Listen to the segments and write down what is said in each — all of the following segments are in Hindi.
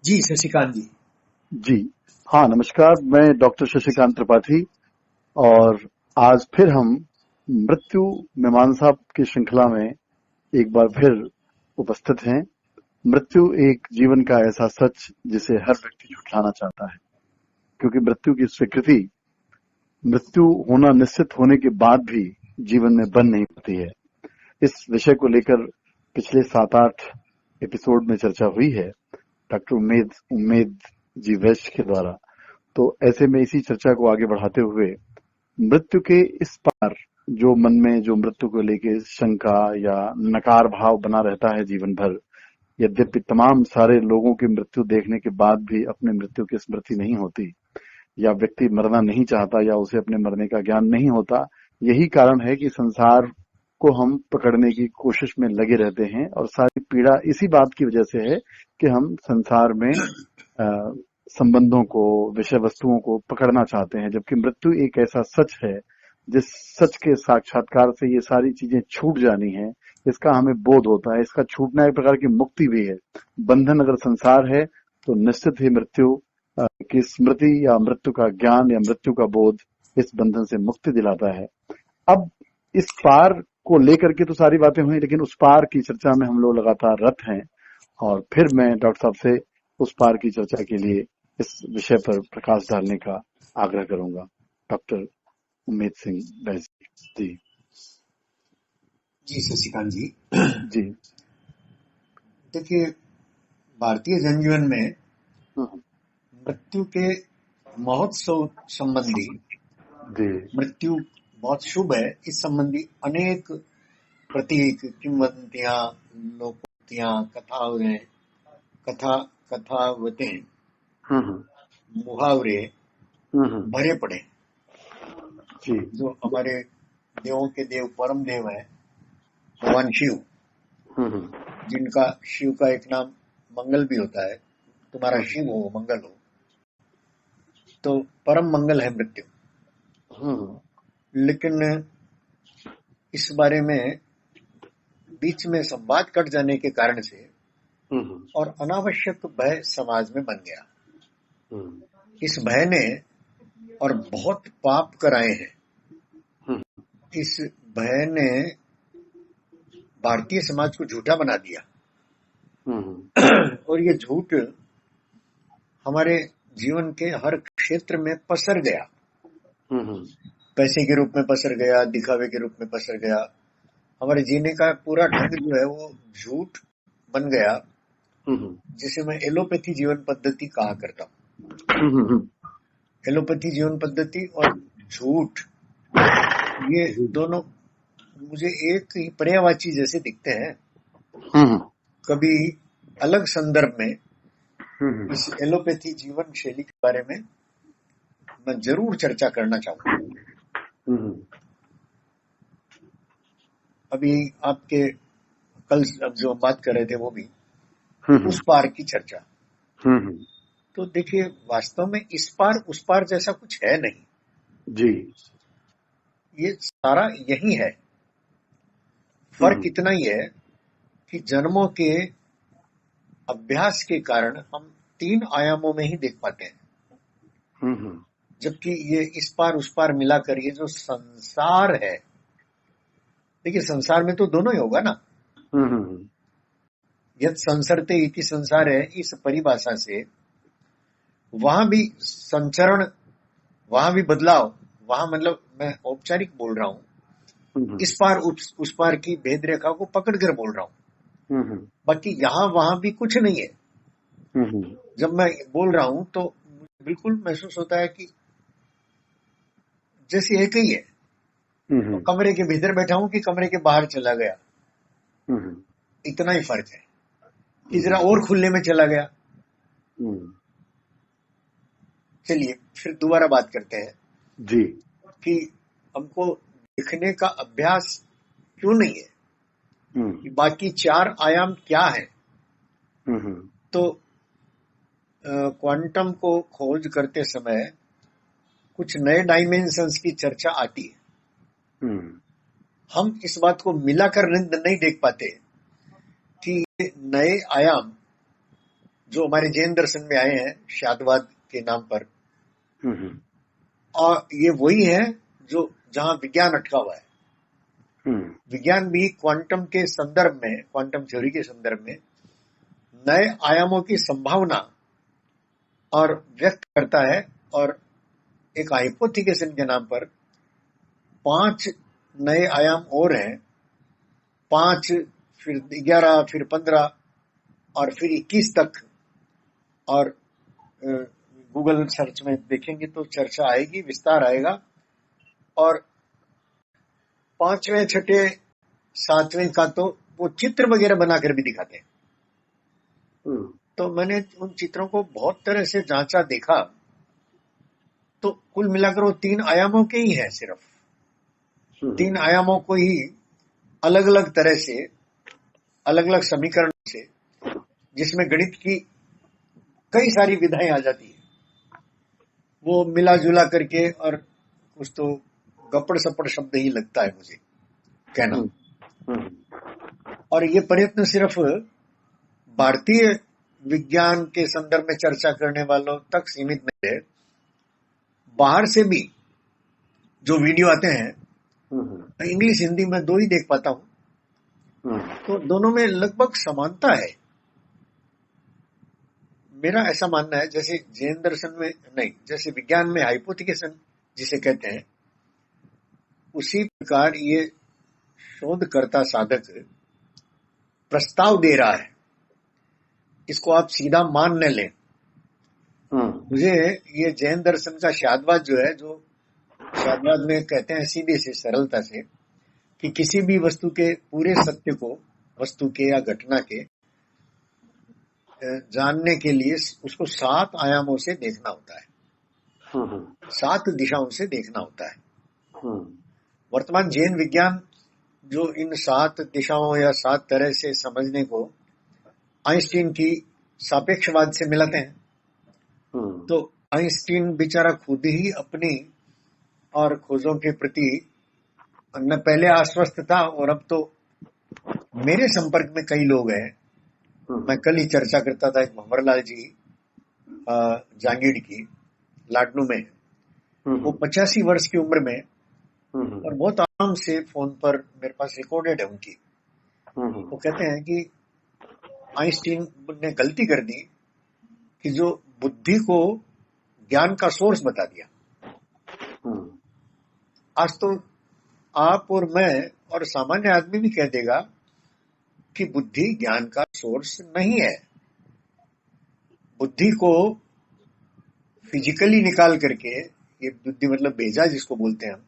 जी शशिकांत जी। जी हाँ, नमस्कार। मैं डॉक्टर शशिकांत त्रिपाठी और आज फिर हम मृत्यु मीमांसा की श्रृंखला में एक बार फिर उपस्थित हैं। मृत्यु एक जीवन का ऐसा सच जिसे हर व्यक्ति झुठलाना चाहता है, क्योंकि मृत्यु की स्वीकृति, मृत्यु होना निश्चित होने के बाद भी जीवन में बन नहीं पाती है। इस विषय को लेकर पिछले 7-8 एपिसोड में चर्चा हुई है डॉक्टर उम्मेद जी वैश्य के द्वारा। तो ऐसे में इसी चर्चा को आगे बढ़ाते हुए मृत्यु के इस पार जो मन में जो मृत्यु को लेके शंका या नकार भाव बना रहता है जीवन भर, यद्यपि तमाम सारे लोगों की मृत्यु देखने के बाद भी अपने मृत्यु की स्मृति नहीं होती, या व्यक्ति मरना नहीं चाहता, या उसे अपने मरने का ज्ञान नहीं होता। यही कारण है कि संसार को हम पकड़ने की कोशिश में लगे रहते हैं, और सारी पीड़ा इसी बात की वजह से है कि हम संसार में संबंधों को, विषय वस्तुओं को पकड़ना चाहते हैं, जबकि मृत्यु एक ऐसा सच है जिस सच के साक्षात्कार से ये सारी चीजें छूट जानी है। इसका हमें बोध होता है। इसका छूटना एक प्रकार की मुक्ति भी है। बंधन अगर संसार है तो निश्चित ही मृत्यु की स्मृति या मृत्यु का ज्ञान या मृत्यु का बोध इस बंधन से मुक्ति दिलाता है। अब इस पार को लेकर के तो सारी बातें हुई, लेकिन उस पार की चर्चा में हम लोग लगातार रत हैं, और फिर मैं डॉक्टर साहब से उस पार की चर्चा के लिए इस विषय पर प्रकाश डालने का आग्रह करूंगा। डॉक्टर उम्मेद सिंह वैश्य जी। जी शशिकांत जी। जी देखिए, भारतीय जनजीवन में मृत्यु के महोत्सव संबंधी, जी मृत्यु बहुत शुभ है इस संबंधी अनेक प्रतीक, किंवदंतियां, लोकोक्तियां, कथावतें, मुहावरे भरे पड़े, जी जो हमारे देवों के देव परम देव है भगवान शिव, जिनका शिव का एक नाम मंगल भी होता है। तुम्हारा शिव हो, मंगल हो, तो परम मंगल है मृत्यु। लेकिन इस बारे में बीच में संवाद कट जाने के कारण से और अनावश्यक भय समाज में बन गया। इस भय ने और बहुत पाप कराए हैं। इस भय ने भारतीय समाज को झूठा बना दिया, और ये झूठ हमारे जीवन के हर क्षेत्र में पसर गया। पैसे के रूप में पसर गया, दिखावे के रूप में पसर गया। हमारे जीने का पूरा ढंग जो है वो झूठ बन गया, जिसे मैं एलोपैथी जीवन पद्धति कहा करता हूँ। एलोपैथी जीवन पद्धति और झूठ, ये दोनों मुझे एक ही पर्यायवाची जैसे दिखते हैं। कभी अलग संदर्भ में इस एलोपैथी जीवन शैली के बारे में मैं जरूर चर्चा करना चाहूंगा। अभी आपके कल जो बात कर रहे थे वो भी उस पार की चर्चा। तो देखिए, वास्तव में इस पार उस पार जैसा कुछ है नहीं जी। ये सारा यही है। फर्क इतना ही है कि जन्मों के अभ्यास के कारण हम 3 आयामों में ही देख पाते हैं, जबकि ये इस पार उस पार मिलाकर ये जो संसार है, देखिए संसार में तो दोनों ही होगा ना। यत् संसरते इति संसार है, इस परिभाषा से वहां भी संचरण, वहां भी बदलाव, वहां मतलब मैं औपचारिक बोल रहा हूं, इस पार उस पार की भेद रेखा को पकड़कर बोल रहा हूं। बाकी यहां वहां भी कुछ नहीं है। जब मैं बोल रहा हूं तो मुझे बिल्कुल महसूस होता है कि जैसे एक ही है। तो कमरे के भीतर बैठा हूं कि कमरे के बाहर चला गया, इतना ही फर्क है कि जरा और खुले में चला गया। चलिए फिर दोबारा बात करते हैं जी कि हमको दिखने का अभ्यास क्यों नहीं है, कि बाकी 4 आयाम क्या है। तो क्वांटम को खोज करते समय कुछ नए डायमेंशंस की चर्चा आती है। हम इस बात को मिलाकर नहीं देख पाते कि ये नए आयाम जो हमारे जैन दर्शन में आए हैं शादवाद के नाम पर, और ये वही है जो जहां विज्ञान अटका हुआ है। विज्ञान भी क्वांटम के संदर्भ में, क्वांटम थ्योरी के संदर्भ में नए आयामों की संभावना और व्यक्त करता है, और एक हाइपोथिकेशन के नाम पर 5 नए आयाम और हैं, 5 फिर 11 फिर 15 और फिर 21 तक, और गूगल सर्च में देखेंगे तो चर्चा आएगी, विस्तार आएगा, और 5वें 6ठे 7वें का तो वो चित्र वगैरह बनाकर भी दिखाते हैं। तो मैंने उन चित्रों को बहुत तरह से जांचा, देखा, तो कुल मिलाकर वो 3 आयामों के ही है, सिर्फ 3 आयामों को ही अलग अलग तरह से, अलग अलग समीकरण से, जिसमें गणित की कई सारी विधाएं आ जाती है, वो मिला जुला करके, और कुछ तो गपड़ सपड़ शब्द ही लगता है मुझे कहना। और ये प्रयत्न सिर्फ भारतीय विज्ञान के संदर्भ में चर्चा करने वालों तक सीमित नहीं है, बाहर से भी जो वीडियो आते हैं, इंग्लिश हिंदी में 2 ही देख पाता हूं, तो दोनों में लगभग समानता है। मेरा ऐसा मानना है, जैसे जैन दर्शन में नहीं, जैसे विज्ञान में हाइपोथिकेशन जिसे कहते हैं, उसी प्रकार ये शोधकर्ता साधक प्रस्ताव दे रहा है, इसको आप सीधा मान न लें। मुझे ये जैन दर्शन का शादवाद जो है, जो शादवाद में कहते हैं सीधे से, सरलता से, कि किसी भी वस्तु के पूरे सत्य को, वस्तु के या घटना के जानने के लिए उसको 7 आयामों से देखना होता है, 7 दिशाओं से देखना होता है। वर्तमान जैन विज्ञान जो इन 7 दिशाओं या 7 तरह से समझने को आइंस्टीन की सापेक्षवाद से मिलाते हैं, तो आइंस्टीन बेचारा खुद ही अपनी और खोजों के प्रति न पहले आश्वस्त था, और अब तो मेरे संपर्क में कई लोग हैं। मैं कल ही चर्चा करता था एक भंवरलाल जी जांगीड़ की, लाडनू में, वो 85 वर्ष की उम्र में, और बहुत आराम से फोन पर मेरे पास रिकॉर्डेड है उनकी, वो कहते हैं कि आइंस्टीन ने गलती कर दी कि जो बुद्धि को ज्ञान का सोर्स बता दिया। आज तो आप और मैं और सामान्य आदमी भी कह देगा कि बुद्धि ज्ञान का सोर्स नहीं है। बुद्धि को फिजिकली निकाल करके, ये बुद्धि मतलब भेजा जिसको बोलते हैं हम,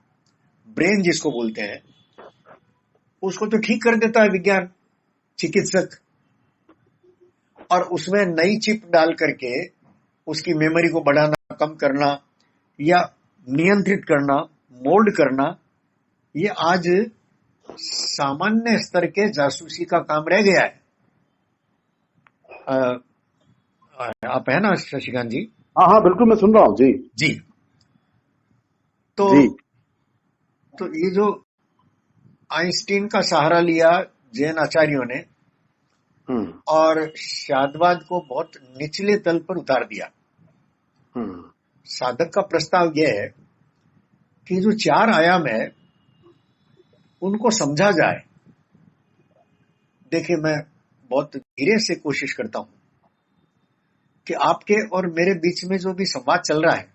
ब्रेन जिसको बोलते हैं, उसको तो ठीक कर देता है विज्ञान, चिकित्सक, और उसमें नई चिप डाल करके उसकी मेमोरी को बढ़ाना, कम करना या नियंत्रित करना, मोल्ड करना, ये आज सामान्य स्तर के जासूसी का काम रह गया है। आप है ना शशिकांत जी? हाँ बिल्कुल, मैं सुन रहा हूँ जी। जी, तो ये जो आइंस्टीन का सहारा लिया जैन आचार्यों ने, और शादवाद को बहुत निचले तल पर उतार दिया। साधक का प्रस्ताव यह है कि जो 4 आयाम है उनको समझा जाए। देखिए, मैं बहुत धीरे से कोशिश करता हूं कि आपके और मेरे बीच में जो भी संवाद चल रहा है,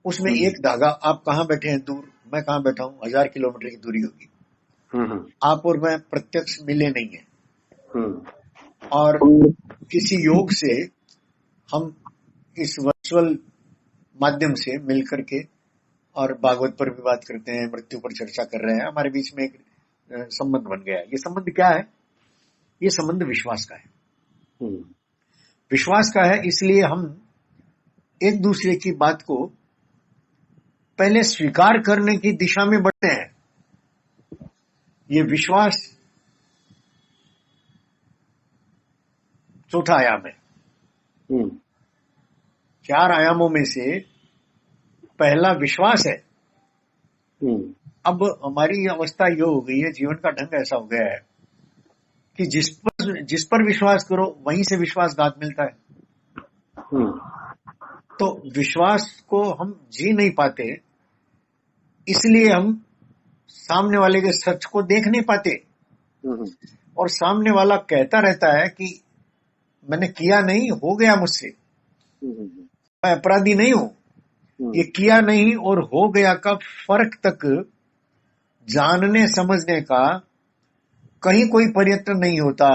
उसमें एक धागा, आप कहां बैठे हैं दूर, मैं कहां बैठा हूं, 1000 किलोमीटर की दूरी होगी। आप और मैं प्रत्यक्ष मिले नहीं है, और किसी योग से हम इस वर्चुअल माध्यम से मिलकर के और भागवत पर भी बात करते हैं, मृत्यु पर चर्चा कर रहे हैं, हमारे बीच में एक संबंध बन गया है। ये संबंध क्या है? ये संबंध विश्वास का है। विश्वास का है, इसलिए हम एक दूसरे की बात को पहले स्वीकार करने की दिशा में बढ़ते हैं। ये विश्वास चौथा आयाम है। 4 आयामों में से पहला विश्वास है। अब हमारी अवस्था ये हो गई है, जीवन का ढंग ऐसा हो गया है कि जिस पर जिस पर विश्वास करो वहीं से विश्वासघात मिलता है। तो विश्वास को हम जी नहीं पाते, इसलिए हम सामने वाले के सच को देख नहीं पाते। और सामने वाला कहता रहता है कि मैंने किया नहीं, हो गया मुझसे, मैं अपराधी नहीं हूं। ये किया नहीं और हो गया का फर्क तक जानने समझने का कहीं कोई प्रयत्न नहीं होता।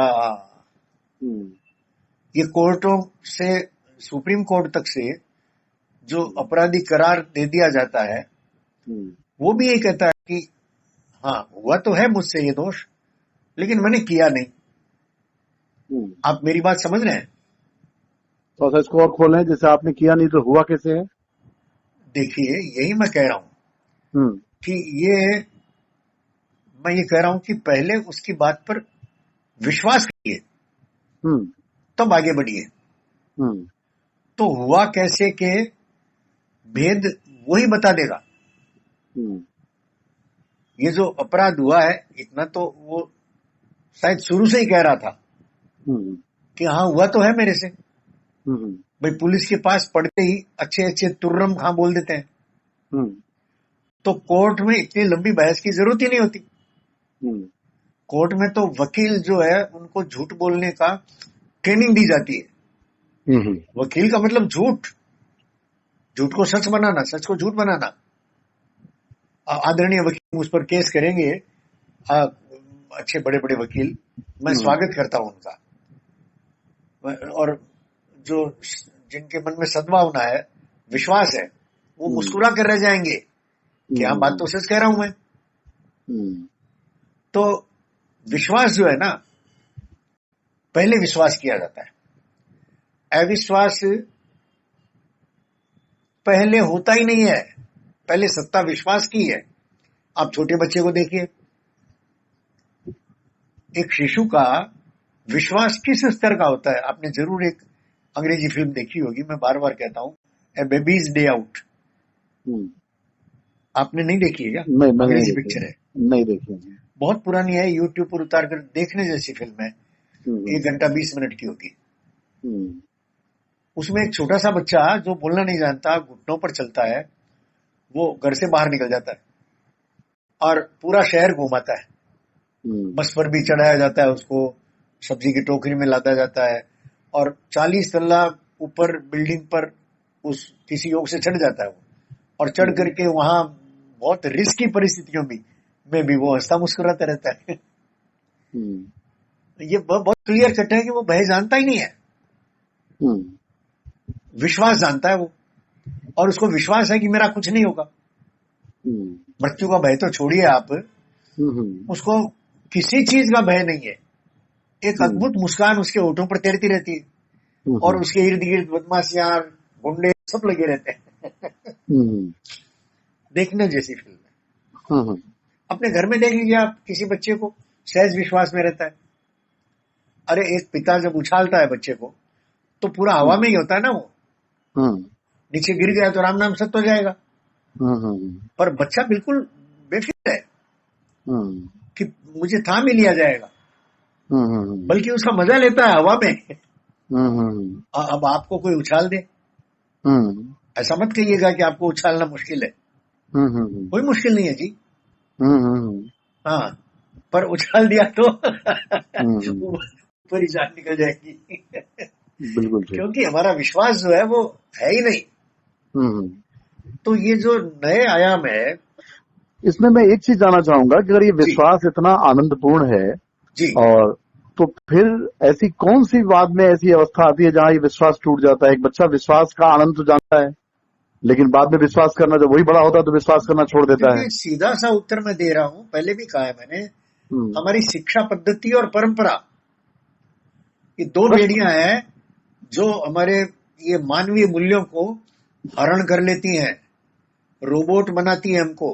ये कोर्टों से, सुप्रीम कोर्ट तक से जो अपराधी करार दे दिया जाता है, वो भी यही कहता है कि हाँ हुआ तो है मुझसे ये दोष, लेकिन मैंने किया नहीं। आप मेरी बात समझ रहे हैं? तो इसको और खोलें, जैसे आपने किया नहीं तो हुआ कैसे है? देखिए, यही मैं कह रहा हूं कि मैं ये कह रहा हूं कि पहले उसकी बात पर विश्वास करिए, तब आगे बढ़िए। तो हुआ कैसे के भेद वही बता देगा। ये जो अपराध हुआ है, इतना तो वो शायद शुरू से ही कह रहा था कि हाँ हुआ तो है मेरे से। भाई पुलिस के पास पढ़ते ही अच्छे अच्छे तुर्रम खां बोल देते हैं, तो कोर्ट में इतनी लंबी बहस की जरूरत ही नहीं होती। कोर्ट में तो वकील जो है उनको झूठ बोलने का ट्रेनिंग दी जाती है। वकील का मतलब झूठ, झूठ को सच बनाना, सच को झूठ बनाना। आदरणीय वकील उस पर केस करेंगे, अच्छे बड़े बड़े वकील, मैं स्वागत करता हूं उनका। और जो जिनके मन में सद्भावना है, विश्वास है, वो मुस्कुरा कर रह जाएंगे कि हाँ बात तो सच कह रहा हूं मैं। तो विश्वास जो है ना, पहले विश्वास किया जाता है, अविश्वास पहले होता ही नहीं है। पहले सत्ता विश्वास की है। आप छोटे बच्चे को देखिए, एक शिशु का विश्वास किस स्तर का होता है? आपने जरूर एक अंग्रेजी फिल्म देखी होगी, मैं बार बार कहता हूं, ए बेबीज डे आउट। आपने नहीं देखी है क्या? नहीं, अंग्रेजी पिक्चर है, नहीं देखी। बहुत पुरानी है, यूट्यूब पर उतार कर देखने जैसी फिल्म है। 1 घंटा 20 मिनट की होगी। उसमें एक छोटा सा बच्चा जो बोलना नहीं जानता, घुटनों पर चलता है, वो घर से बाहर निकल जाता है और पूरा शहर घुमाता है। बस पर भी चढ़ाया जाता है उसको, सब्जी की टोकरी में लादा जाता है और 40 तल्ला ऊपर बिल्डिंग पर उस किसी योग से चढ़ जाता है वो, और चढ़ करके वहां बहुत रिस्की परिस्थितियों में भी वो हंसता मुस्कुराता रहता है। ये बहुत क्लियर कट है कि वो भय जानता ही नहीं है, विश्वास जानता है वो, और उसको विश्वास है कि मेरा कुछ नहीं होगा। मृत्यु का भय तो छोड़िए आप, उसको किसी चीज का भय नहीं है। एक अद्भुत मुस्कान उसके होठों पर तैरती रहती है और उसके इर्द गिर्द बदमाशियां, गुंडे सब लगे रहते हैं। देखने जैसी फिल्म है। अपने घर में देख लीजिए आप, किसी बच्चे को सहज विश्वास में रहता है। अरे एक पिता जब उछालता है बच्चे को तो पूरा हवा में ही होता है ना, वो नीचे गिर गया तो राम नाम सत्य हो जाएगा। पर बच्चा बिल्कुल बेफिक्र है कि मुझे थाम ही लिया जाएगा, बल्कि उसका मजा लेता है हवा में। अब आपको कोई उछाल दे, ऐसा मत कहिएगा कि आपको उछालना मुश्किल है। कोई मुश्किल नहीं है जी। हाँ, पर उछाल दिया तो ऊपर ही जान निकल जाएगी। बिल्कुल, क्योंकि हमारा विश्वास जो है वो है ही नहीं। तो ये जो नए आयाम है, इसमें मैं एक चीज जानना चाहूंगा कि अगर ये विश्वास इतना आनंदपूर्ण है जी, और तो फिर ऐसी कौन सी बाद में ऐसी अवस्था आती है जहां ये विश्वास टूट जाता है? एक बच्चा विश्वास का आनंद तो जानता है, लेकिन बाद में विश्वास करना, जब वही बड़ा होता है तो विश्वास करना छोड़ देता है। सीधा सा उत्तर मैं दे रहा हूं, पहले भी कहा है मैंने, हमारी शिक्षा पद्धति और परंपरा, ये दो बेड़ियां हैं जो हमारे ये मानवीय मूल्यों को हरण कर लेती हैं, रोबोट बनाती है हमको।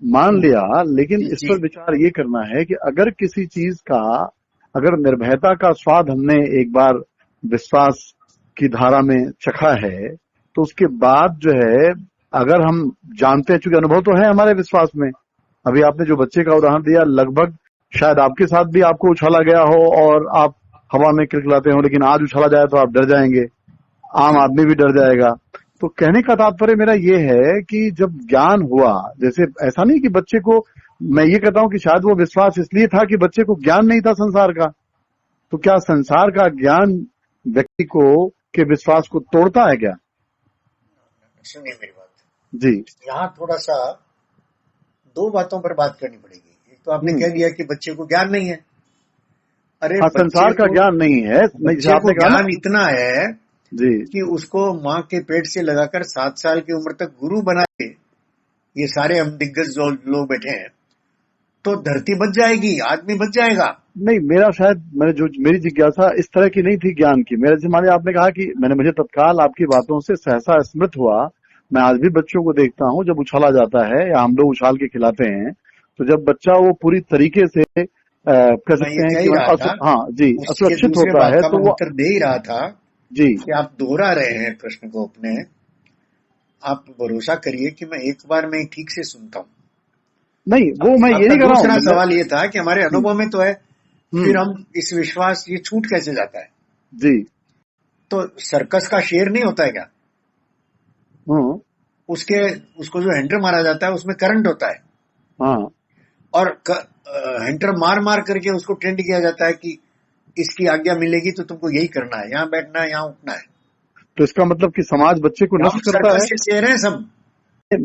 मान लिया, लेकिन इस पर विचार ये करना है कि अगर किसी चीज का, अगर निर्भयता का स्वाद हमने एक बार विश्वास की धारा में चखा है, तो उसके बाद जो है, अगर हम जानते हैं, चूंकि अनुभव तो है हमारे विश्वास में, अभी आपने जो बच्चे का उदाहरण दिया, लगभग शायद आपके साथ भी आपको उछाला गया हो और आप हवा में किलकिलाते हो, लेकिन आज उछाला जाए तो आप डर जाएंगे, आम आदमी भी डर जाएगा। तो कहने का तात्पर्य मेरा ये है कि जब ज्ञान हुआ, जैसे ऐसा नहीं कि बच्चे को, मैं ये कहता हूं कि शायद वो विश्वास इसलिए था कि बच्चे को ज्ञान नहीं था संसार का। तो क्या संसार का ज्ञान व्यक्ति को के विश्वास को तोड़ता है क्या? सुनिए मेरी बात जी। यहाँ थोड़ा सा दो बातों पर बात करनी पड़ेगी। एक तो आपने कह दिया कि बच्चे को ज्ञान नहीं है। अरे हाँ, संसार का ज्ञान नहीं है, बच्चे को ज्ञान इतना है जी कि उसको माँ के पेट से लगाकर 7 साल की उम्र तक गुरु बना के ये सारे हम दिग्गज जो लोग बैठे हैं, तो धरती बच जाएगी, आदमी बच जाएगा। नहीं, मेरा शायद मेरी जिज्ञासा इस तरह की नहीं थी ज्ञान की। मेरे जैसे माने आपने कहा कि मुझे तत्काल आपकी बातों से सहसा स्मृत हुआ। मैं आज भी बच्चों को देखता हूँ जब उछाला जाता है या हम लोग उछाल के खिलाते हैं, तो जब बच्चा वो पूरी तरीके से कह सकते हैं कि हाँ जी असुरक्षित होता है, तो वो उत्तर दे ही रहा था जी कि आप दोहरा रहे हैं प्रश्न को अपने। आप भरोसा करिए कि मैं एक बार में ठीक से सुनता हूँ। नहीं, वो मैं ये नहीं कर रहा हूँ। दूसरा सवाल ये था कि हमारे अनुभव में तो है, फिर हम इस विश्वास ये छूट कैसे जाता है? जी। तो सर्कस का शेर नहीं होता है क्या? उसको जो हैंडर मारा जाता है उसमें करंट होता है। हाँ। और हैंडर मार मार करके उसको ट्रेंड किया जाता है कि इसकी आज्ञा मिलेगी तो तुमको यही करना है, यहाँ बैठना है, यहाँ उठना है। तो इसका मतलब कि समाज बच्चे को नष्ट करता है। शेर है सब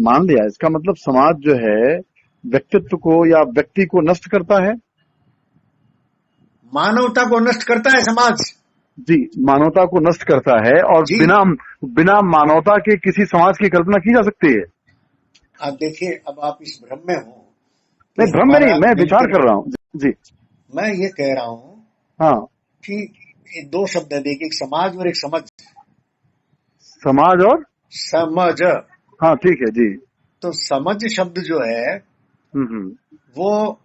मान लिया। इसका मतलब समाज जो है व्यक्तित्व को या व्यक्ति को नष्ट करता है, मानवता को नष्ट करता है समाज। जी, मानवता को नष्ट करता है। और बिना मानवता के किसी समाज की कल्पना की जा सकती है? आप देखिए, अब आप इस भ्रम में हो। नहीं, भ्रम में नहीं, मैं विचार कर रहा हूँ। जी, मैं ये कह रहा हूँ हाँ कि दो शब्द है, देखिए, एक समाज और एक समझ। समाज और समझ, हाँ ठीक है जी। तो समझ शब्द जो है वो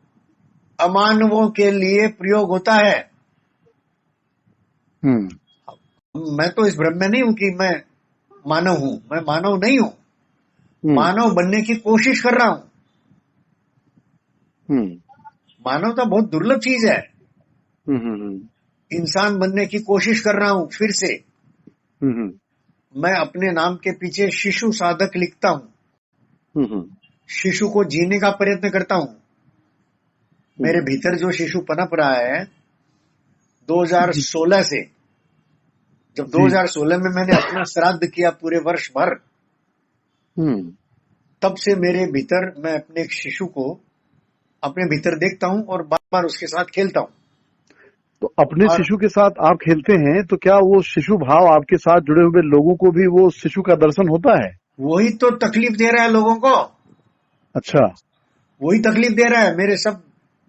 अमानवों के लिए प्रयोग होता है। मैं तो इस भ्रम में नहीं हूं कि मैं मानव हूं, मैं मानव नहीं हूं। मानव बनने की कोशिश कर रहा हूं। मानवता बहुत दुर्लभ चीज है। इंसान बनने की कोशिश कर रहा हूं फिर से। मैं अपने नाम के पीछे शिशु साधक लिखता हूं। शिशु को जीने का प्रयत्न करता हूं। मेरे भीतर जो शिशु पनप रहा है 2016 से, जब 2016 में मैंने अपना श्राद्ध किया पूरे वर्ष भर, तब से मेरे भीतर, मैं अपने एक शिशु को अपने भीतर देखता हूं और बार बार उसके साथ खेलता हूं। तो अपने शिशु के साथ आप खेलते हैं तो क्या वो शिशु भाव आपके साथ जुड़े हुए लोगों को भी वो शिशु का दर्शन होता है? वही तो तकलीफ दे रहा है लोगों को। अच्छा, वही तकलीफ दे रहा है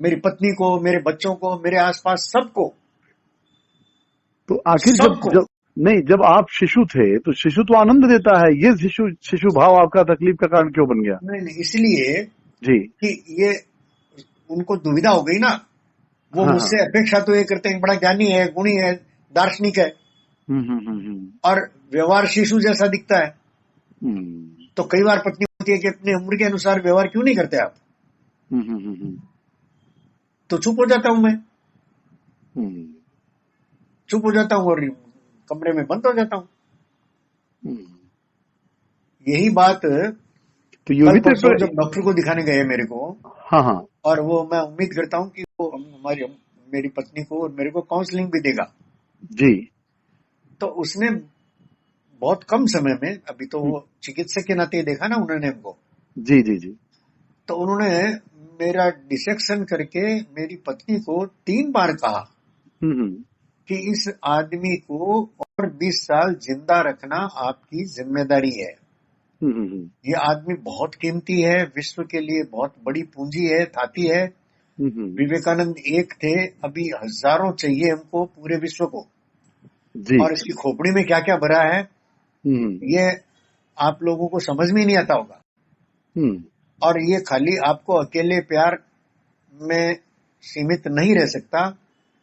मेरी पत्नी को, मेरे बच्चों को, मेरे आसपास सबको। तो आखिर जब आप शिशु थे तो शिशु तो आनंद देता है, ये शिशु भाव आपका तकलीफ का कारण क्यों बन गया? नहीं, इसलिए जी कि ये उनको दुविधा हो गई ना। वो मुझसे अपेक्षा तो ये करते हैं, बड़ा ज्ञानी है, गुणी है, दार्शनिक है, और व्यवहार शिशु जैसा दिखता है। तो कई बार पत्नी होती है कि अपनी उम्र के अनुसार व्यवहार क्यों नहीं करते आप? तो चुप हो जाता हूं मैं, चुप हो जाता हूं और कमरे में बंद हो जाता हूं। यही बात तो जब डॉक्टर को दिखाने गए मेरे को, और वो, मैं उम्मीद करता हूं कि वो मेरी पत्नी को और मेरे को काउंसलिंग भी देगा जी। तो उसने बहुत कम समय में, अभी तो वो चिकित्सक के नाते देखा ना उन्होंने हमको, जी जी जी, तो उन्होंने मेरा डिसेक्शन करके मेरी पत्नी को 3 बार कहा कि इस आदमी को और 20 साल जिंदा रखना आपकी जिम्मेदारी है। ये आदमी बहुत कीमती है, विश्व के लिए बहुत बड़ी पूंजी है, थाती है। विवेकानंद एक थे, अभी हजारों चाहिए हमको पूरे विश्व को जी। और इसकी खोपड़ी में क्या क्या भरा है ये आप लोगों को समझ में नहीं आता होगा। और ये खाली आपको अकेले प्यार में सीमित नहीं रह सकता,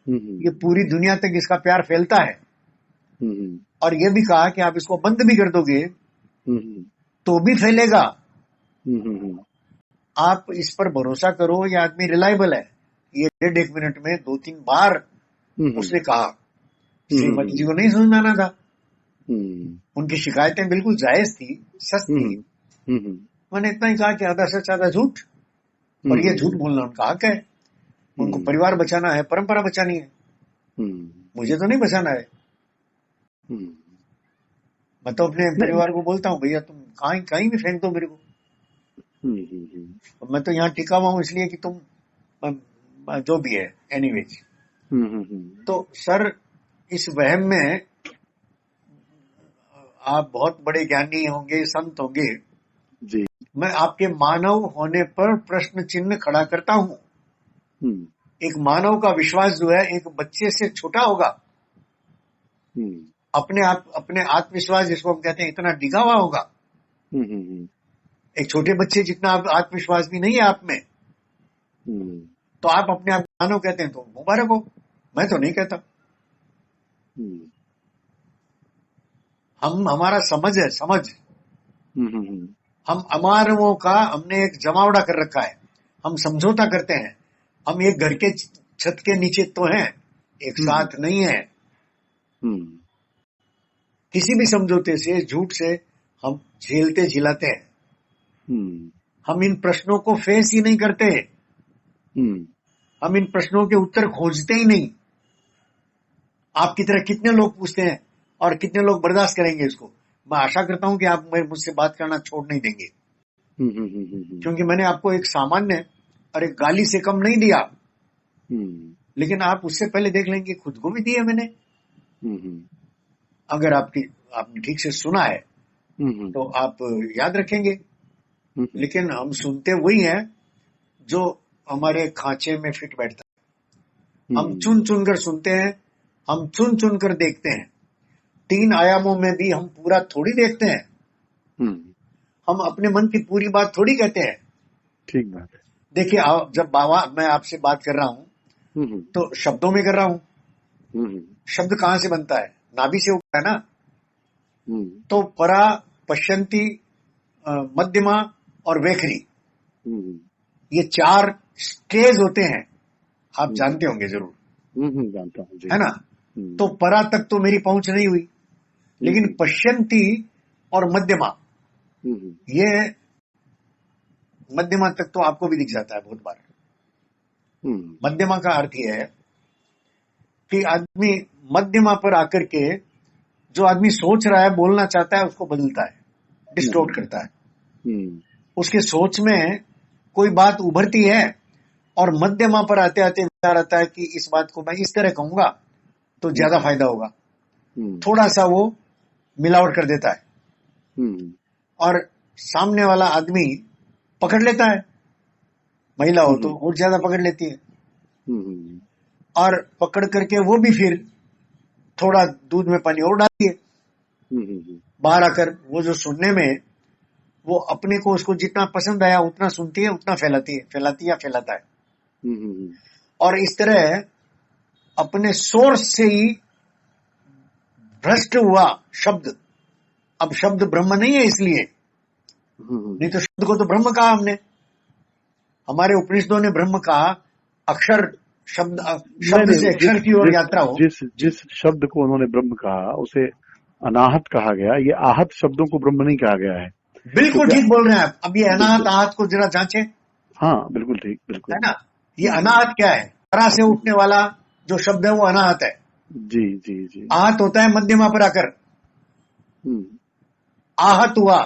ये पूरी दुनिया तक इसका प्यार फैलता है। और ये भी कहा कि आप इसको बंद भी कर दोगे तो भी फैलेगा। आप इस पर भरोसा करो, ये आदमी रिलायबल है। ये 1.5 मिनट में 2-3 बार उसने कहा। श्रीमती जी को नहीं समझ में आना था। उनकी शिकायतें बिल्कुल जायज थी, सच थी। मैंने इतना ही कहा कि आधा सच आधा झूठ, और ये झूठ बोलना उनका हक है। उनको परिवार बचाना है, परंपरा बचानी है, मुझे तो नहीं बचाना है। मैं तो अपने परिवार को बोलता हूँ, भैया तुम कहीं भी फेंक दो मेरे को, मैं तो यहाँ टिका हुआ हूँ इसलिए कि तुम जो भी है एनीवेज। तो सर, इस वहम में आप बहुत बड़े ज्ञानी होंगे, संत होंगे जी। मैं आपके मानव होने पर प्रश्न चिन्ह खड़ा करता हूँ। एक मानव का विश्वास जो है एक बच्चे से छोटा होगा। अपने आत्मविश्वास जिसको हम कहते हैं इतना डिगा हुआ होगा। एक छोटे बच्चे जितना आत्मविश्वास भी नहीं है आप में। तो आप अपने आप मानव कहते हैं तो मुबारक हो, मैं तो नहीं कहता। हमारा समझ है, समझ। हम अमानवों का हमने एक जमावड़ा कर रखा है, हम समझौता करते हैं। हम एक घर के छत के नीचे तो हैं, एक साथ नहीं है। किसी भी समझौते से, झूठ से हम झेलते झिलाते हैं। हम इन प्रश्नों को फेस ही नहीं करते। हम इन प्रश्नों के उत्तर खोजते ही नहीं। आपकी तरह कितने लोग पूछते हैं और कितने लोग बर्दाश्त करेंगे इसको। मैं आशा करता हूं कि आप मुझसे बात करना छोड़ नहीं देंगे, क्योंकि मैंने आपको एक सामान्य और एक गाली से कम नहीं दिया। लेकिन आप उससे पहले देख लेंगे खुद को भी दिया मैंने। अगर आपने ठीक से सुना है तो आप याद रखेंगे। लेकिन हम सुनते वही हैं जो हमारे खांचे में फिट बैठता है। हम चुन चुन कर सुनते हैं, हम चुन चुन कर देखते हैं। 3 आयामों में भी हम पूरा थोड़ी देखते हैं। हम अपने मन की पूरी बात थोड़ी कहते हैं। ठीक बात है। देखिए, जब मैं आपसे बात कर रहा हूं तो शब्दों में कर रहा हूं। शब्द कहां से बनता है? नाभि से उठता है ना। तो परा, पश्यंती, मध्यमा और वेखरी, ये 4 स्टेज होते हैं। आप जानते होंगे जरूर। जानता हूं जी। है ना। तो परा तक तो मेरी पहुंच नहीं हुई, लेकिन पश्यंती और मध्यमा, ये मध्यमा तक तो आपको भी दिख जाता है बहुत बार। मध्यमा का अर्थ यह है कि आदमी मध्यमा पर आकर के जो आदमी सोच रहा है, बोलना चाहता है, उसको बदलता है, डिस्टोर्ट करता है। उसके सोच में कोई बात उभरती है और मध्यमा पर आते आते विचार आता है कि इस बात को मैं इस तरह कहूंगा तो ज्यादा फायदा होगा। थोड़ा सा वो मिलावट कर देता है और सामने वाला आदमी पकड़ लेता है। महिला हो तो और ज्यादा पकड़ लेती है, और पकड़ करके वो भी फिर थोड़ा दूध में पानी और डालती है। बाहर आकर वो जो सुनने में वो अपने को, उसको जितना पसंद आया उतना सुनती है, उतना फैलाती या फैलाता है। और इस तरह अपने सोर्स से ही भ्रष्ट हुआ शब्द। अब शब्द ब्रह्म नहीं है इसलिए, नहीं तो शब्द को तो ब्रह्म कहा हमने। हमारे उपनिषदों ने ब्रह्म कहा। अक्षर शब्द से अक्षर की ओर यात्रा हो। जिस शब्द को उन्होंने ब्रह्म कहा उसे अनाहत कहा गया। ये आहत शब्दों को ब्रह्म नहीं कहा गया है। बिल्कुल ठीक बोल रहे हैं आप। अब ये अनाहत आहत को जरा जांचें। हाँ बिल्कुल ठीक, बिल्कुल है ना। ये अनाहत क्या है? तरह से उठने वाला जो शब्द है वो अनाहत है। जी जी जी। आहत होता है मध्यमा पर आकर। आहत हुआ,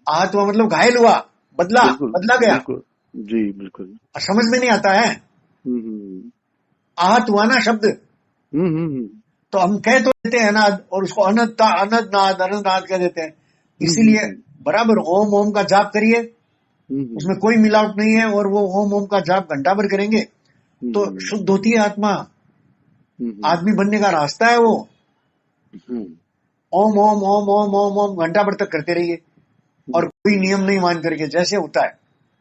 आहत हुआ मतलब घायल हुआ, बदला गया। जी बिल्कुल। समझ में नहीं आता है। आहत हुआ ना शब्द। तो हम कह तो देते हैं अनाद, और उसको अनदनाद कह देते हैं। इसीलिए बराबर ओम ओम का जाप करिए, उसमें कोई मिलावट नहीं है। और वो ओम ओम का जाप घंटा भर करेंगे तो शुद्ध होती है आत्मा। आदमी बनने का रास्ता है वो। ओम ओम ओम ओम ओम ओम घंटा भर तक करते रहिए, और कोई नियम नहीं मान करके। जैसे होता है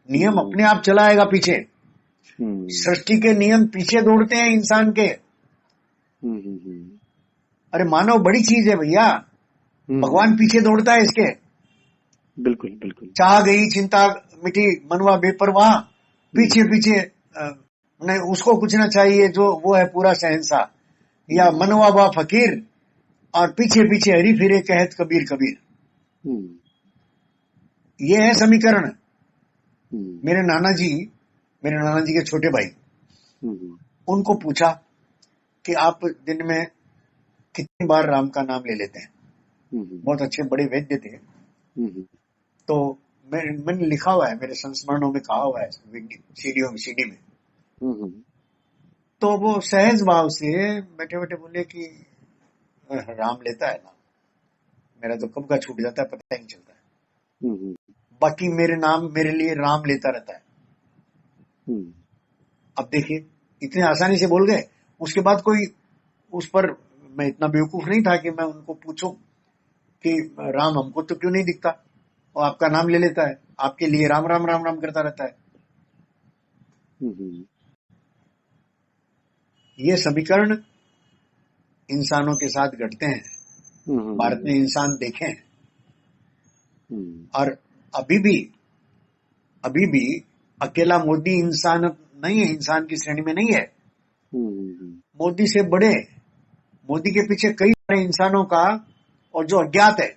नियम अपने आप चलाएगा पीछे। सृष्टि के नियम पीछे दौड़ते हैं इंसान के। अरे मानव बड़ी चीज है भैया, भगवान पीछे दौड़ता है इसके। बिल्कुल बिल्कुल। चाह गई चिंता मिटी मनवा बेपरवाह, पीछे पीछे नहीं, उसको पूछना चाहिए जो वो है पूरा शहंशाह, या मनवा बा फकीर और पीछे पीछे हरी फिरे कहत कबीर कबीर। ये है समीकरण। मेरे नाना जी के छोटे भाई, उनको पूछा कि आप दिन में कितनी बार राम का नाम ले लेते हैं। बहुत अच्छे बड़े वैद्य थे। तो मैंने लिखा हुआ है, मेरे संस्मरणों में कहा हुआ है, सीडी में। तो वो सहज भाव से बैठे बैठे बोले कि राम लेता है ना, मेरा तो कब का छूट जाता है पता ही नहीं चलता है। बाकी मेरे लिए राम लेता रहता है। अब देखिए, इतने आसानी से बोल गए। उसके बाद कोई उस पर, मैं इतना बेवकूफ नहीं था कि मैं उनको पूछूं कि राम हमको तो क्यों नहीं दिखता, और आपका नाम ले लेता है, आपके लिए राम राम राम राम करता रहता है। ये समीकरण इंसानों के साथ घटते हैं। भारत में इंसान देखे हैं, और अभी भी अकेला मोदी इंसान नहीं है, इंसान की श्रेणी में नहीं है। मोदी से बड़े, मोदी के पीछे कई सारे इंसानों का, और जो अज्ञात है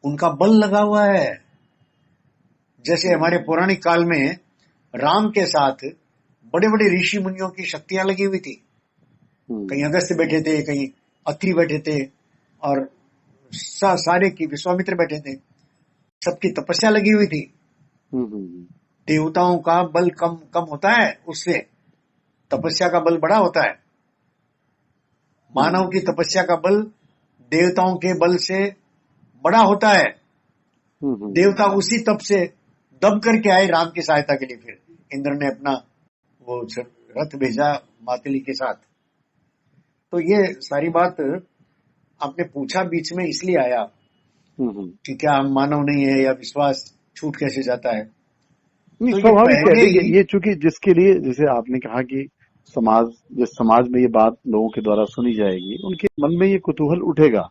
उनका बल लगा हुआ है। जैसे हमारे पौराणिक काल में राम के साथ बड़े बड़े ऋषि मुनियों की शक्तियां लगी हुई थी। कहीं अगस्त बैठे थे, कहीं अत्रि बैठे थे, और सारे की विश्वामित्र बैठे थे। सबकी तपस्या लगी हुई थी। देवताओं का बल कम होता है, उससे तपस्या का बल बड़ा होता है। मानव की तपस्या का बल देवताओं के बल से बड़ा होता है। देवता उसी तप से दब करके आए राम की सहायता के लिए। फिर इंद्र ने अपना वो रथ भेजा मातली के साथ। तो ये सारी बात आपने पूछा बीच में इसलिए आया कि क्या हम मानव नहीं है, या विश्वास छूट कैसे जाता है। तो स्वाभाविक है ये, चूंकि जिसके लिए, जैसे आपने कहा कि जिस समाज में ये बात लोगों के द्वारा सुनी जाएगी, उनके मन में ये कुतूहल उठेगा।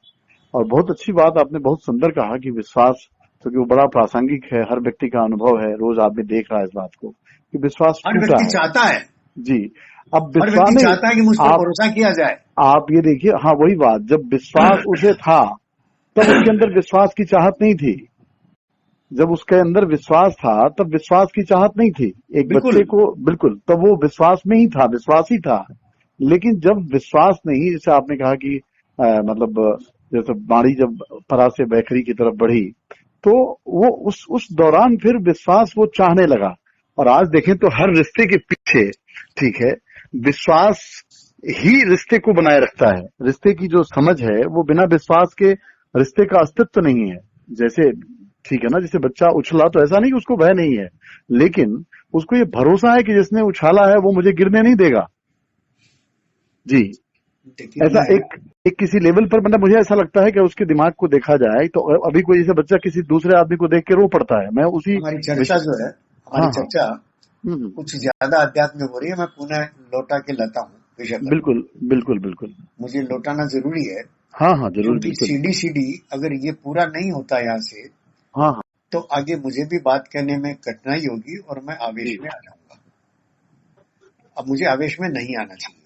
और बहुत अच्छी बात आपने बहुत सुंदर कहा कि विश्वास, क्योंकि वो बड़ा प्रासंगिक है, हर व्यक्ति का अनुभव है, रोज आदमी देख रहा है इस बात को कि विश्वास हर व्यक्ति चाहता है जी। अब हर व्यक्ति चाहता है कि मुझ पर भरोसा किया जाए। आप ये देखिए, हाँ वही बात, जब विश्वास उसे था तब उसके अंदर विश्वास की चाहत नहीं थी। जब उसके अंदर विश्वास था तब विश्वास की चाहत नहीं थी। एक बच्चे को बिल्कुल, तब वो विश्वास में ही था, विश्वास ही था। लेकिन जब विश्वास नहीं, जैसे आपने कहा कि मतलब जैसे बाड़ी जब परा से बैखरी की तरफ बढ़ी, तो वो उस दौरान फिर विश्वास वो चाहने लगा। और आज देखें तो हर रिश्ते के पीछे, ठीक है, विश्वास ही रिश्ते को बनाए रखता है। रिश्ते की जो समझ है वो बिना विश्वास के रिश्ते का अस्तित्व नहीं है। जैसे ठीक है ना, जैसे बच्चा उछला तो ऐसा नहीं कि उसको भय नहीं है, लेकिन उसको ये भरोसा है कि जिसने उछाला है वो मुझे गिरने नहीं देगा। जी, ऐसा एक किसी लेवल पर, मतलब मुझे ऐसा लगता है कि उसके दिमाग को देखा जाए तो अभी कोई जैसे बच्चा किसी दूसरे आदमी को देख के रो पड़ता है। मैं उसी हमारी चर्चा जो है, हमारी चर्चा कुछ ज्यादा अध्यात्म हो रही है। मैं पुनः लौटा के लाता हूँ विषय पर। बिल्कुल बिल्कुल बिल्कुल, मुझे लौटाना जरूरी है। हाँ हाँ जरूर, क्योंकि सीडी अगर ये पूरा नहीं होता यहाँ से, हाँ तो आगे मुझे भी बात करने में कठिनाई होगी और मैं आवेश में आ जाऊंगा। अब मुझे आवेश में नहीं आना चाहिए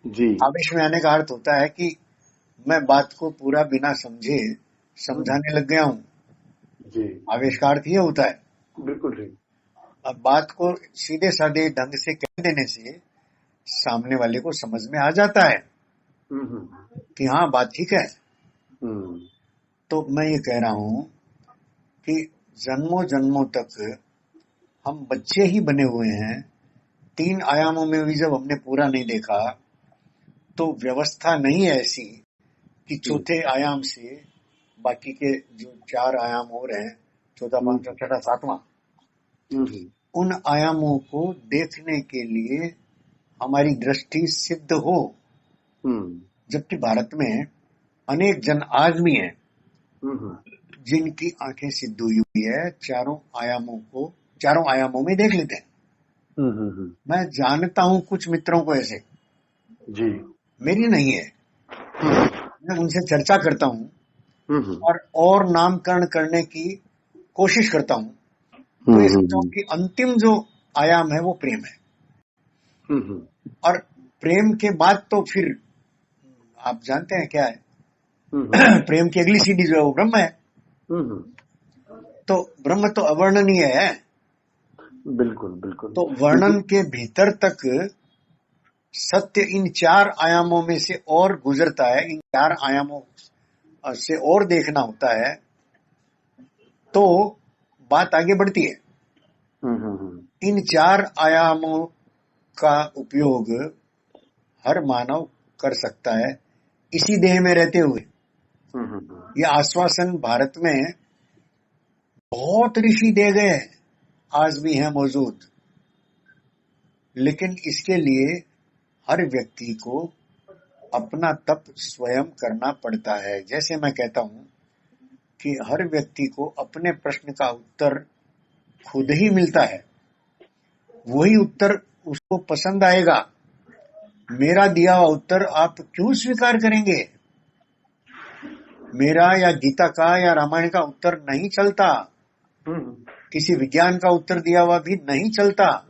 जी। आवेश में आने का अर्थ होता है कि मैं बात को पूरा बिना समझे समझाने लग गया हूँ जी। आवेश का अर्थ ये होता है। बिल्कुल ठीक। अब बात को सीधे साधे ढंग से कह देने से सामने वाले को समझ में आ जाता है कि हाँ बात ठीक है। तो मैं ये कह रहा हूं कि जन्मों जन्मों तक हम बच्चे ही बने हुए हैं। 3 आयामों में भी जब हमने पूरा नहीं देखा, तो व्यवस्था नहीं है ऐसी कि चौथे आयाम से बाकी के जो 4 आयाम हो रहे हैं, चौथा, पांचवा, छठा, सातवां, उन आयामों को देखने के लिए हमारी दृष्टि सिद्ध हो। जबकि भारत में अनेक जन आज भी हैं जिनकी आंखें सिद्ध हुई हुई है, चारों आयामों में देख लेते हैं। मैं जानता हूं कुछ मित्रों को ऐसे जी, मेरी नहीं है, मैं उनसे चर्चा करता हूं और नामकरण करने की कोशिश करता हूं। तो ये समझो कि अंतिम जो आयाम है वो प्रेम है। और प्रेम के बाद तो फिर आप जानते हैं क्या है प्रेम की अगली सीढ़ी जो है वो ब्रह्म है। तो ब्रह्म तो अवर्णनीय है। बिल्कुल बिल्कुल। तो वर्णन के भीतर तक सत्य इन 4 आयामों में से और गुजरता है, इन 4 आयामों से और देखना होता है, तो बात आगे बढ़ती है। इन 4 आयामों का उपयोग हर मानव कर सकता है इसी देह में रहते हुए। यह आश्वासन भारत में बहुत ऋषि दे गए हैं, आज भी हैं मौजूद। लेकिन इसके लिए हर व्यक्ति को अपना तप स्वयं करना पड़ता है। जैसे मैं कहता हूं कि हर व्यक्ति को अपने प्रश्न का उत्तर खुद ही मिलता है, वही उत्तर उसको पसंद आएगा। मेरा दिया हुआ उत्तर आप क्यों स्वीकार करेंगे? मेरा या गीता का या रामायण का उत्तर नहीं चलता, किसी विज्ञान का उत्तर दिया हुआ भी नहीं चलता।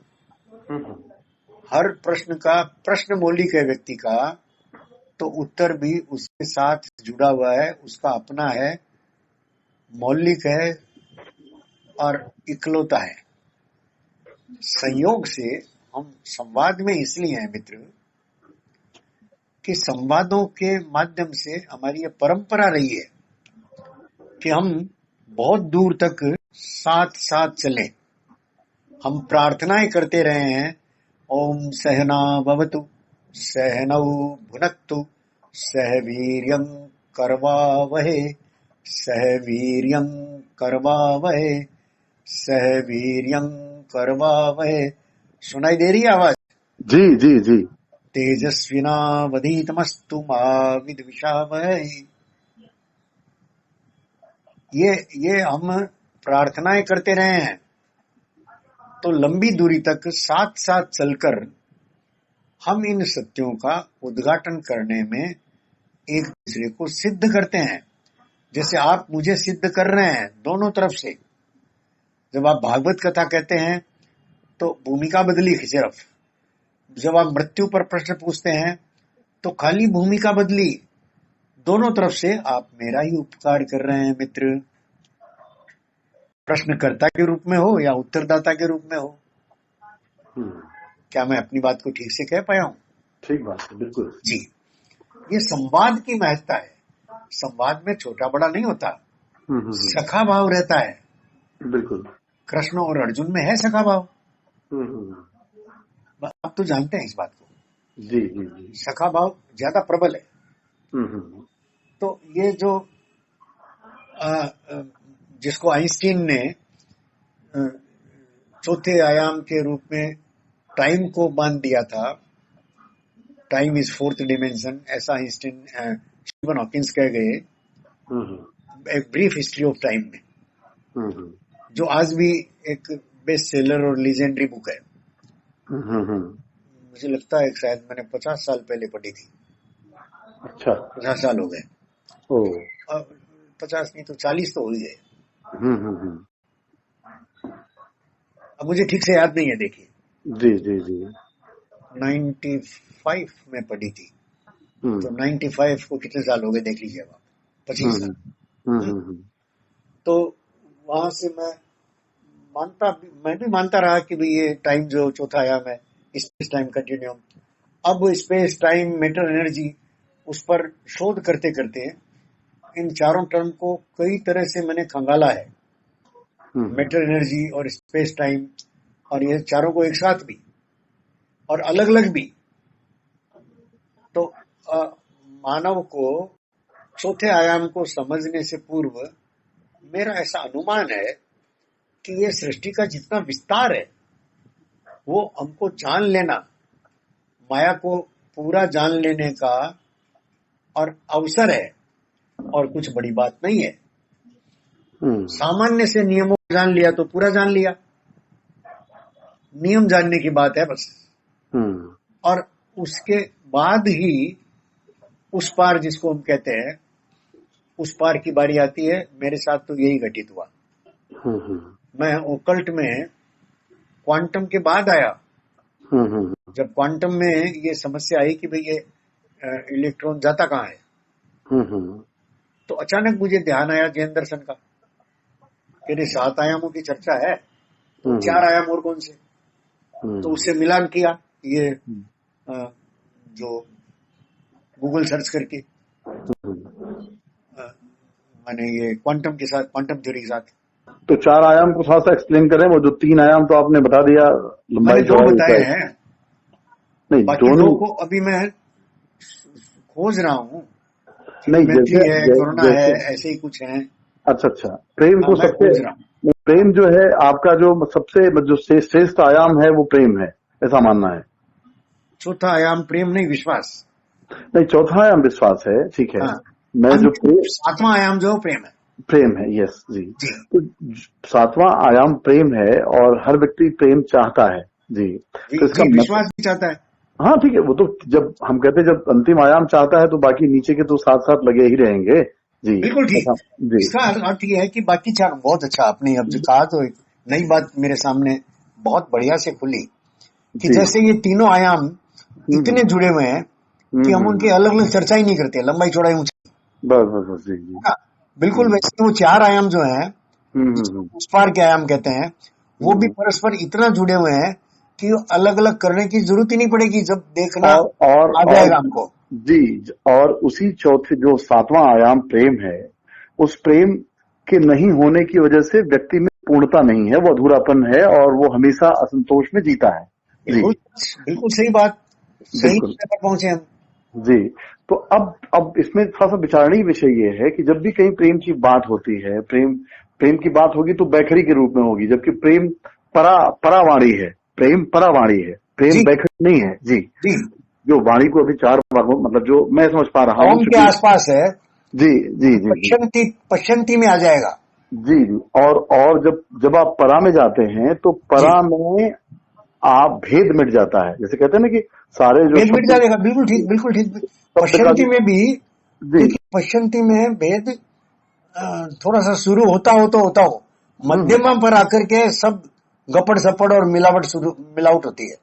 हर प्रश्न का प्रश्न मौलिक है व्यक्ति का, तो उत्तर भी उसके साथ जुड़ा हुआ है, उसका अपना है, मौलिक है और इकलौता है। संयोग से हम संवाद में इसलिए हैं मित्र कि संवादों के माध्यम से हमारी ये परंपरा रही है कि हम बहुत दूर तक साथ साथ चले। हम प्रार्थनाएं करते रहे हैं, ओम सहना भवतु सहनौ भुनक्तु सह वीर्यं करवावहे सह वीर्यं करवावहे सह वीर्यं करवावहे। सुनाई दे रही है आवाज? जी जी जी। तेजस्विनावधीतमस्तु मा विद्विषावहै। ये हम प्रार्थनाएं करते रहे हैं, तो लंबी दूरी तक साथ साथ चलकर हम इन सत्यों का उद्घाटन करने में एक दूसरे को सिद्ध करते हैं। जैसे आप मुझे सिद्ध कर रहे हैं दोनों तरफ से। जब आप भागवत कथा कहते हैं तो भूमिका बदली सिर्फ, जब आप मृत्यु पर प्रश्न पूछते हैं तो खाली भूमिका बदली। दोनों तरफ से आप मेरा ही उपकार कर रहे हैं मित्र, प्रश्नकर्ता के रूप में हो या उत्तरदाता के रूप में हो। क्या मैं अपनी बात को ठीक से कह पाया हूं? ठीक बात है, बिल्कुल जी। ये संवाद की महत्ता है। संवाद में छोटा बड़ा नहीं होता, सखा भाव रहता है। बिल्कुल। कृष्ण और अर्जुन में है सखा भाव। आप तो जानते हैं इस बात को। जी जी जी। सखा भाव ज्यादा प्रबल है। तो ये जो जिसको आइंस्टीन ने चौथे आयाम के रूप में टाइम को बांध दिया था, टाइम इज 4th डिमेंशन, ऐसा आइंस्टीन स्टीफन हॉकिंस कह गए एक ब्रीफ हिस्ट्री ऑफ टाइम में, जो आज भी एक बेस्ट सेलर और लीजेंडरी बुक है। मुझे लगता है शायद मैंने 50 साल पहले पढ़ी थी। अच्छा। 50 साल हो गए। 50 नहीं तो 40 तो हो ही गए। अब मुझे ठीक से याद नहीं है, देखिए। जी जी जी। 95 में पढ़ी थी, तो 95 को कितने साल हो गए देख लीजिए आप, 25 साल। तो वहां से मैं भी मानता रहा कि भाई ये टाइम जो चौथा आयाम है, स्पेस टाइम कंटिन्यूम, अब स्पेस टाइम मैटर एनर्जी, उस पर शोध करते करते इन चारों टर्म को कई तरह से मैंने खंगाला है। मैटर एनर्जी और स्पेस टाइम, और ये चारों को एक साथ भी और अलग अलग भी। तो मानव को चौथे आयाम को समझने से पूर्व मेरा ऐसा अनुमान है कि ये सृष्टि का जितना विस्तार है वो हमको जान लेना, माया को पूरा जान लेने का और अवसर है, और कुछ बड़ी बात नहीं है। सामान्य से नियमों को जान लिया तो पूरा जान लिया, नियम जानने की बात है बस। और उसके बाद ही उस पार, जिसको हम कहते हैं, उस पार की बारी आती है। मेरे साथ तो यही घटित हुआ। मैं ओकल्ट में क्वांटम के बाद आया। जब क्वांटम में ये समस्या आई कि भाई ये इलेक्ट्रॉन जाता कहाँ है, तो अचानक मुझे ध्यान आया जैन दर्शन का कि 7 आयामों की चर्चा है, तो 4 आयाम और कौन से। तो उससे मिलान किया, ये जो गूगल सर्च करके मैंने ये क्वांटम के साथ, क्वांटम थ्योरी के साथ। तो 4 आयाम को थोड़ा सा एक्सप्लेन करें। वो जो 3 आयाम तो आपने बता दिया, लंबाई दो बताए हैं, नहीं बाकी 2 को अभी मैं खोज रहा हूँ। नहीं, जैसे है, कोरोना है, ऐसे ही कुछ है। अच्छा, प्रेम को सबसे, प्रेम जो है आपका जो सबसे जो श्रेष्ठ आयाम है वो प्रेम है, ऐसा मानना है। चौथा आयाम प्रेम नहीं, विश्वास नहीं, चौथा आयाम विश्वास है, ठीक है। मैं जो 7वां आयाम जो प्रेम है, यस जी। तो 7वां आयाम प्रेम है और हर व्यक्ति प्रेम चाहता है जी। तो इसका विश्वास भी चाहता है। हाँ ठीक है, वो तो जब हम कहते हैं जब अंतिम आयाम चाहता है तो बाकी नीचे के तो साथ साथ लगे ही रहेंगे जी। बिल्कुल ठीक। इसका अर्थ ये है कि बाकी 4 बहुत अच्छा आपने अब जो कहा, तो नई बात मेरे सामने बहुत बढ़िया से खुली कि जैसे ये तीनों आयाम इतने जुड़े हुए हैं कि हम उनकी अलग अलग चर्चा ही नहीं करते, लंबाई चौड़ाई ऊंचाई। बस जी। बिल्कुल वैसे वो 4 आयाम जो हैं, उस पार के आयाम कहते हैं, वो भी परस्पर इतना जुड़े हुए हैं कि अलग अलग करने की जरूरत ही नहीं पड़ेगी, जब देखना आ जाएगा हमको जी। और उसी चौथे जो 7वां आयाम प्रेम है, उस प्रेम के नहीं होने की वजह से व्यक्ति में पूर्णता नहीं है, वो अधूरापन है और वो हमेशा असंतोष में जीता है। बिल्कुल सही बात, सही पर पहुंचे हम जी। तो अब इसमें थोड़ा सा विचारणीय विषय ये है कि जब भी कहीं प्रेम की बात होती है, प्रेम की बात होगी तो बैखरी के रूप में होगी, जबकि प्रेम परावाणी है, प्रेम परावाणी है, प्रेम बैखरी नहीं है जी। जो वाणी को अभी 4 भागों, मतलब जो मैं समझ पा रहा हूँ के आसपास है जी, पश्चंती में आ जाएगा जी। और जब आप परा में जाते हैं तो परा में आप भेद मिट जाता है, जैसे कहते हैं ना कि सारे जो भेद मिट जाएगा। बिल्कुल ठीक। पश्चंती में भी, पश्चंती में भेद थोड़ा सा शुरू होता हो मध्यमा पर आकर के सब गपड़ सपड़ और मिलावट होती है।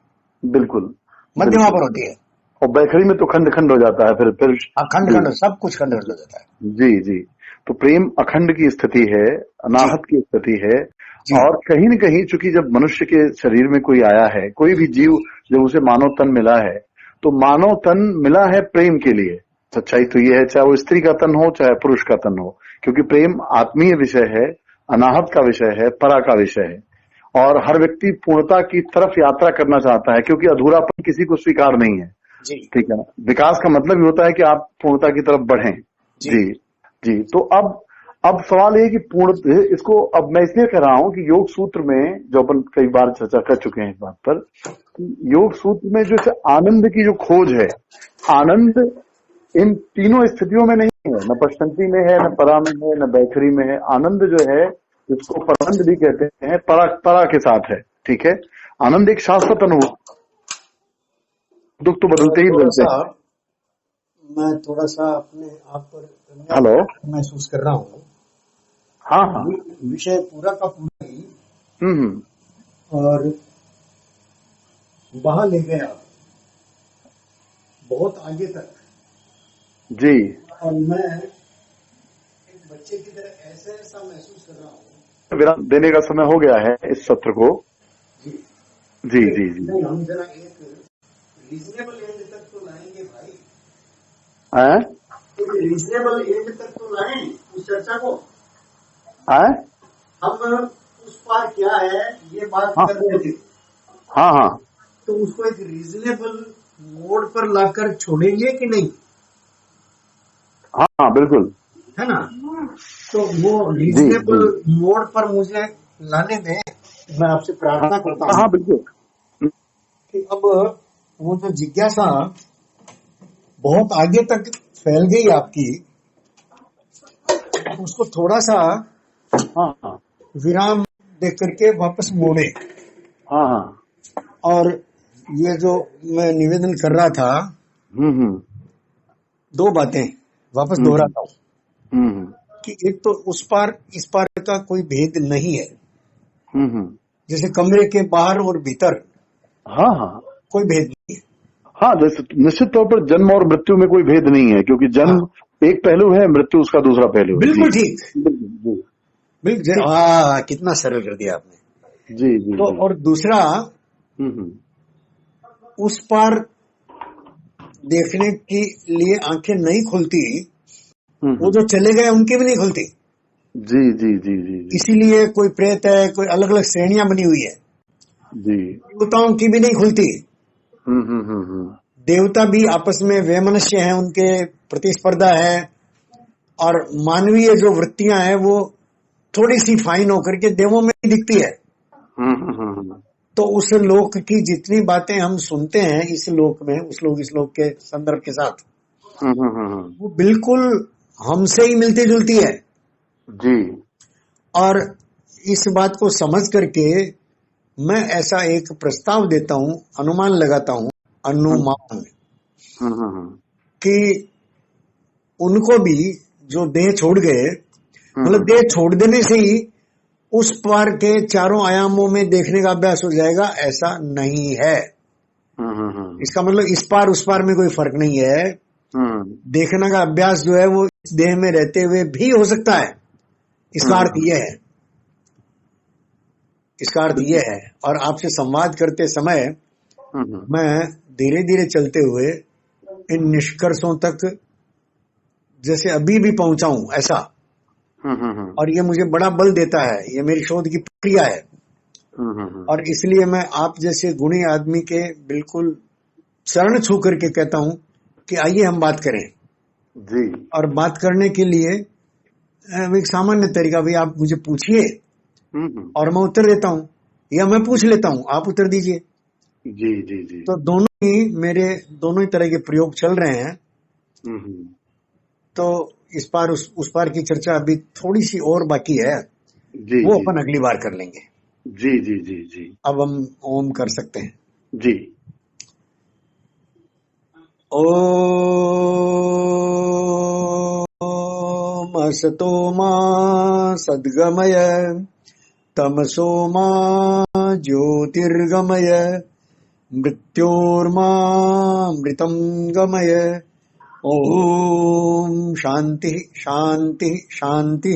बिल्कुल मध्यमा पर होती है, और बैखरी में तो खंड खंड हो जाता है, फिर खंड सब कुछ खंड हो जाता है जी। तो प्रेम अखंड की स्थिति है, अनाहत की स्थिति है। और कहीं न कहीं चूंकि जब मनुष्य के शरीर में कोई आया है, कोई भी जीव जब उसे मानव तन मिला है, तो मानव तन मिला है प्रेम के लिए। सच्चाई तो ये है, चाहे वो स्त्री का तन हो चाहे पुरुष का तन हो, क्योंकि प्रेम आत्मीय विषय है, अनाहत का विषय है, परा का विषय है। और हर व्यक्ति पूर्णता की तरफ यात्रा करना चाहता है, क्योंकि अधूरापन किसी को स्वीकार नहीं है, ठीक है ना। विकास का मतलब ही होता है कि आप पूर्णता की तरफ बढ़ें जी। तो अब सवाल ये कि पूर्ण, इसको अब मैं इसलिए कह रहा हूं कि योग सूत्र में जो अपन कई बार चर्चा कर चुके हैं इस बात पर, योग सूत्र में जो आनंद की जो खोज है, आनंद इन तीनों स्थितियों में नहीं है, न पश्चंती में है, न परा में है, न बैखरी में है। आनंद जो है, जिसको परमंद भी कहते हैं, परा के साथ है, ठीक है। आनंद एक शाश्वत अनुभव, दुख तो बदलते ही बदलते हैं। मैं थोड़ा सा अपने आप पर हेलो महसूस कर रहा हूँ। हाँ विषय पूरा का पूरा ही और वहां ले गया बहुत आगे तक जी। और मैं एक बच्चे की तरह ऐसा महसूस कर रहा हूँ। विराम देने का समय हो गया है इस सत्र को जी। हम जरा एक रीजनेबल एंड तक तो लाएंगे भाई, एक रीजनेबल एंड तक तो लाएं उस चर्चा को। हम उस पार क्या है ये बात कर रहे थे। हाँ। तो उसको एक रीजनेबल मोड पर लाकर छोड़ेंगे कि नहीं? हाँ बिल्कुल, है ना। तो वो रीजनेबल मोड पर मुझे लाने में मैं आपसे प्रार्थना करता हूँ। हाँ बिल्कुल। कि अब वो जो जिज्ञासा बहुत आगे तक फैल गई आपकी, उसको थोड़ा सा विराम दे करके वापस मोड़े। हाँ। और ये जो मैं निवेदन कर रहा था, 2 बातें वापस दोहराता हूँ कि एक तो उस पार इस पार का कोई भेद नहीं है, जैसे कमरे के बाहर और भीतर कोई भेद हाँ, निश्चित तौर पर जन्म और मृत्यु में कोई भेद नहीं है, क्योंकि जन्म एक पहलू है, मृत्यु उसका दूसरा पहलू है। बिल्कुल ठीक, बिल्कुल। कितना सरल कर दिया आपने। जी जी। तो और दूसरा, उस पार देखने के लिए आंखें नहीं खुलती, वो जो चले गए उनकी भी नहीं खुलती। जी जी जी जी। इसीलिए कोई प्रेत है, कोई अलग अलग श्रेणियां बनी हुई है जी। देवताओं की भी नहीं खुलती। देवता भी आपस में वैमनस्य है, उनके प्रतिस्पर्धा है, और मानवीय जो वृत्तियां हैं वो थोड़ी सी फाइन होकर के देवों में दिखती है। तो उस लोक की जितनी बातें हम सुनते हैं इस लोक में, उस लोक इस लोक के संदर्भ के साथ, वो बिल्कुल हमसे ही मिलती जुलती है जी। और इस बात को समझ करके मैं ऐसा एक प्रस्ताव देता हूं, अनुमान लगाता हूं, अनुमान, कि उनको भी जो देह छोड़ गए, मतलब देह छोड़ देने से ही उस पार के चारों आयामों में देखने का अभ्यास हो जाएगा, ऐसा नहीं है। इसका मतलब इस पार उस पार में कोई फर्क नहीं है। देखने का अभ्यास जो है वो इस देह में रहते हुए भी हो सकता है। इसका अर्थ यह है, इसका अर्थ यह है। और आपसे संवाद करते समय मैं धीरे धीरे चलते हुए इन निष्कर्षों तक जैसे अभी भी पहुंचा हूं, ऐसा। और ये मुझे बड़ा बल देता है, ये मेरी शोध की प्रक्रिया है। और इसलिए मैं आप जैसे गुणी आदमी के बिल्कुल चरण छू करके कहता हूं कि आइए हम बात करें जी। और बात करने के लिए एक सामान्य तरीका, भाई आप मुझे पूछिए और मैं उत्तर देता हूं, या मैं पूछ लेता हूं आप उत्तर दीजिए। जी जी जी। तो दोनों ही मेरे दोनों ही तरह के प्रयोग चल रहे हैं। तो इस पार उस पार की चर्चा अभी थोड़ी सी और बाकी है, जी, वो जी, अपन अगली बार कर लेंगे। जी जी जी जी। अब हम ओम कर सकते हैं। जी। ओम असतो मा सद्गमय तमसो मा ज्योतिर्गमय मृत्योर्मा मृतं गमय। ओम शांति शांति शांति।